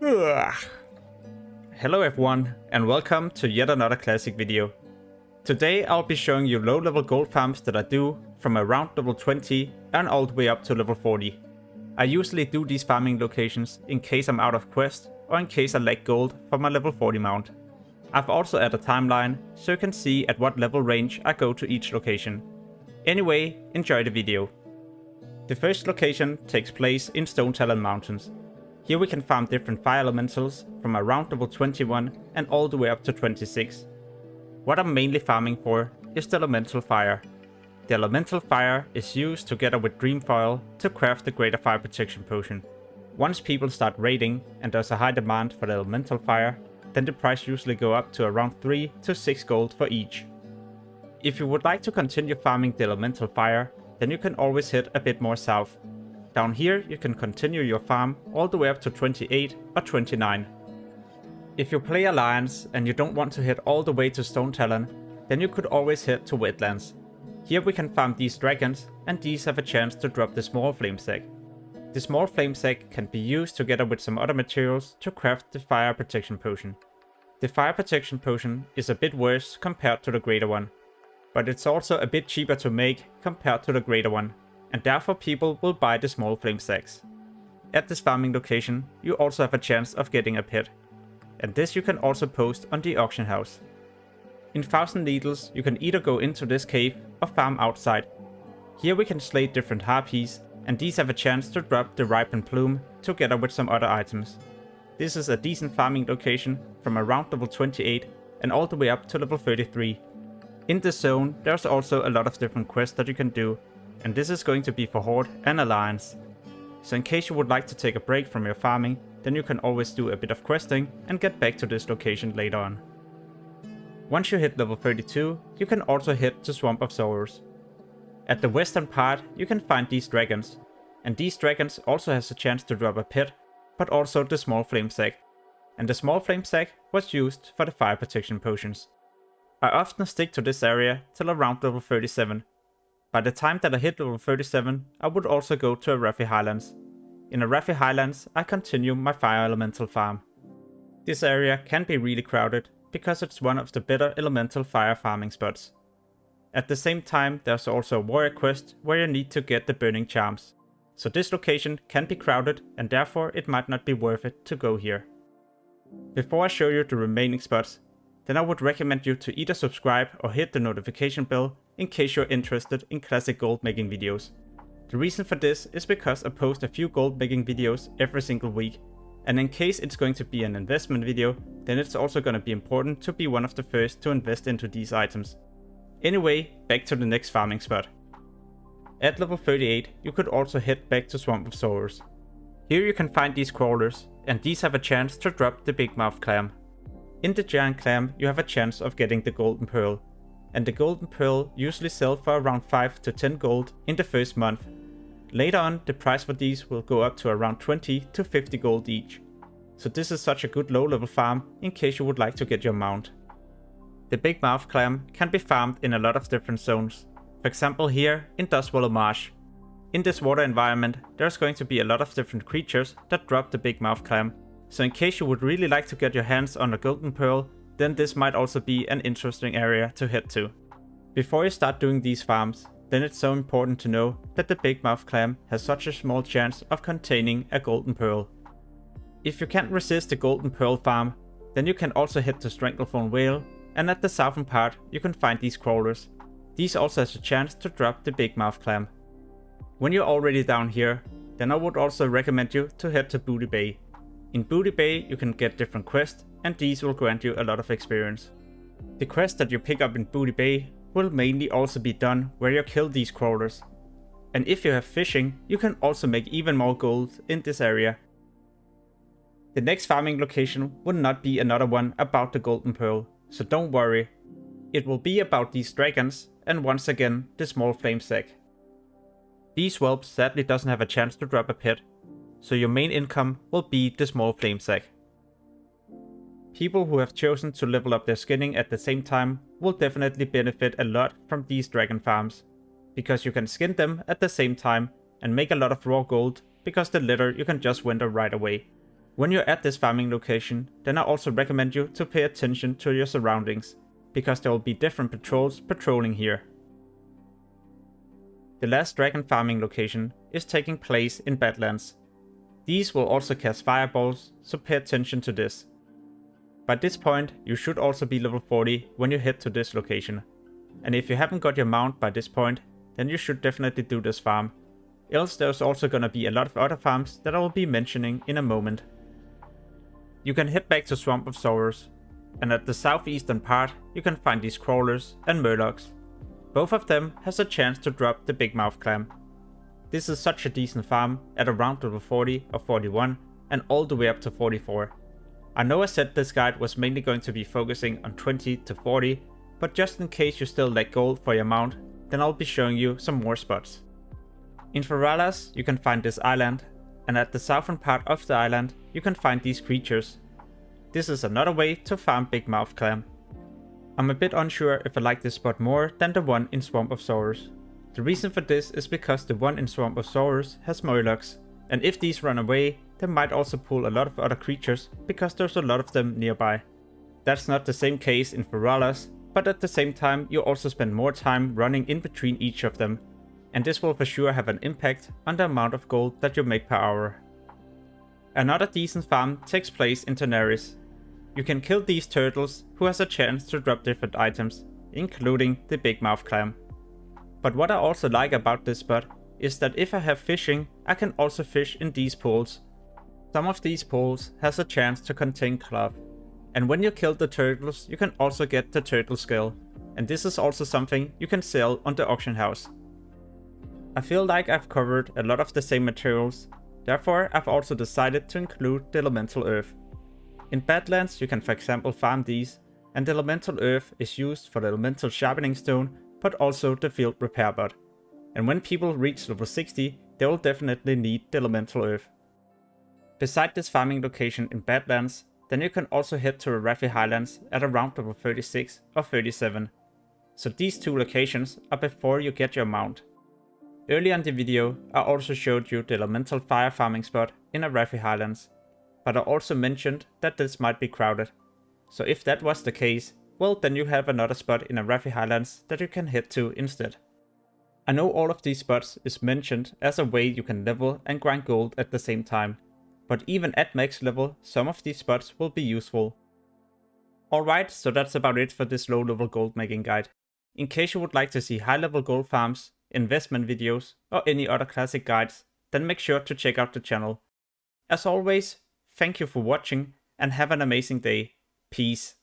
Ugh. Hello everyone, and welcome to yet another classic video. Today I'll be showing you low level gold farms that I do from around level 20 and all the way up to level 40. I usually do these farming locations in case I'm out of quest or in case I lack gold for my level 40 mount. I've also added a timeline so you can see at what level range I go to each location. Anyway, enjoy the video. The first location takes place in Stone Talon Mountains. Here we can farm different fire elementals from around level 21 and all the way up to 26. What I'm mainly farming for is the elemental fire. The elemental fire is used together with dream foil to craft the greater fire protection potion. Once people start raiding and there's a high demand for the elemental fire, then the price usually go up to around 3 to 6 gold for each. If you would like to continue farming the elemental fire, then you can always hit a bit more south. Down here you can continue your farm all the way up to 28 or 29. If you play Alliance and you don't want to hit all the way to Stone Talon, then you could always head to Wetlands. Here we can farm these dragons, and these have a chance to drop the small flame sack. The small flame sack can be used together with some other materials to craft the fire protection potion. The fire protection potion is a bit worse compared to the greater one, but it's also a bit cheaper to make compared to the greater one, and therefore people will buy the small flame sacks. At this farming location, you also have a chance of getting a pet, and this you can also post on the auction house. In Thousand Needles, you can either go into this cave or farm outside. Here we can slay different harpies, and these have a chance to drop the ripened plume together with some other items. This is a decent farming location from around level 28 and all the way up to level 33. In this zone, there's also a lot of different quests that you can do, and this is going to be for Horde and Alliance. So in case you would like to take a break from your farming, then you can always do a bit of questing and get back to this location later on. Once you hit level 32, you can also hit the Swamp of Sorrows. At the western part, you can find these dragons, and these dragons also has a chance to drop a pet, but also the small flame sack. And the small flame sack was used for the fire protection potions. I often stick to this area till around level 37. By the time that I hit level 37, I would also go to Arathi Highlands. In Arathi Highlands, I continue my fire elemental farm. This area can be really crowded because it's one of the better elemental fire farming spots. At the same time, there's also a warrior quest where you need to get the burning charms. So this location can be crowded, and therefore it might not be worth it to go here. Before I show you the remaining spots, then I would recommend you to either subscribe or hit the notification bell in case you're interested in classic gold making videos. The reason for this is because I post a few gold making videos every single week, and in case it's going to be an investment video, then it's also going to be important to be one of the first to invest into these items. Anyway, back to the next farming spot. At level 38, you could also head back to Swamp of Sorrows. Here you can find these crawlers, and these have a chance to drop the Big Mouth Clam. In the Giant Clam, you have a chance of getting the Golden Pearl, and the Golden Pearl usually sell for around 5 to 10 gold in the first month. Later on, the price for these will go up to around 20 to 50 gold each. So this is such a good low level farm in case you would like to get your mount. The Big Mouth Clam can be farmed in a lot of different zones. For example here in Duskwallow Marsh. In this water environment, there's going to be a lot of different creatures that drop the Big Mouth Clam. So in case you would really like to get your hands on a Golden Pearl, then this might also be an interesting area to head to. Before you start doing these farms, then it's so important to know that the Big Mouth Clam has such a small chance of containing a Golden Pearl. If you can't resist the Golden Pearl farm, then you can also head to Stranglethorn Vale, and at the southern part you can find these crawlers. These also has a chance to drop the Big Mouth Clam. When you're already down here, then I would also recommend you to head to Booty Bay. In Booty Bay you can get different quests, and these will grant you a lot of experience. The quests that you pick up in Booty Bay will mainly also be done where you kill these crawlers. And if you have fishing, you can also make even more gold in this area. The next farming location will not be another one about the Golden Pearl, so don't worry. It will be about these dragons, and once again the small flame sack. These whelps sadly doesn't have a chance to drop a pet, so your main income will be the small flame sack. People who have chosen to level up their skinning at the same time will definitely benefit a lot from these dragon farms, because you can skin them at the same time and make a lot of raw gold, because the leather you can just winter right away. When you're at this farming location, then I also recommend you to pay attention to your surroundings, because there will be different patrols patrolling here. The last dragon farming location is taking place in Badlands. These will also cast fireballs, so pay attention to this. By this point, you should also be level 40 when you head to this location. And if you haven't got your mount by this point, then you should definitely do this farm. Else there's also gonna be a lot of other farms that I will be mentioning in a moment. You can head back to Swamp of Sorrows, and at the southeastern part you can find these crawlers and murlocs. Both of them has a chance to drop the Big Mouth clam. This is such a decent farm at around level 40 or 41 and all the way up to 44. I know I said this guide was mainly going to be focusing on 20 to 40, but just in case you still lack gold for your mount, then I'll be showing you some more spots. In Feralas you can find this island, and at the southern part of the island you can find these creatures. This is another way to farm Big Mouth clam. I'm a bit unsure if I like this spot more than the one in Swamp of Sorrows. The reason for this is because the one in Swamp of Sorrows has murlocs, and if these run away, they might also pull a lot of other creatures because there's a lot of them nearby. That's not the same case in Feralas, but at the same time you also spend more time running in between each of them, and this will for sure have an impact on the amount of gold that you make per hour. Another decent farm takes place in Tanaris. You can kill these turtles who has a chance to drop different items, including the Big Mouth clam. But what I also like about this spot is that if I have fishing, I can also fish in these pools. Some of these pools has a chance to contain cloth, and when you kill the turtles you can also get the turtle skull, and this is also something you can sell on the auction house. I feel like I've covered a lot of the same materials, therefore I've also decided to include the elemental earth. In Badlands you can for example farm these, and the elemental earth is used for the elemental sharpening stone, but also the field repair bot. And when people reach level 60, they will definitely need the elemental earth. Beside this farming location in Badlands, then you can also head to Arathi Highlands at around level 36 or 37. So these two locations are before you get your mount. Earlier in the video I also showed you the elemental fire farming spot in Arathi Highlands, but I also mentioned that this might be crowded. So if that was the case, well then you have another spot in Arathi Highlands that you can head to instead. I know all of these spots is mentioned as a way you can level and grind gold at the same time, but even at max level some of these spots will be useful. Alright, so that's about it for this low level gold making guide. In case you would like to see high level gold farms, investment videos or any other classic guides, then make sure to check out the channel. As always, thank you for watching and have an amazing day. Peace.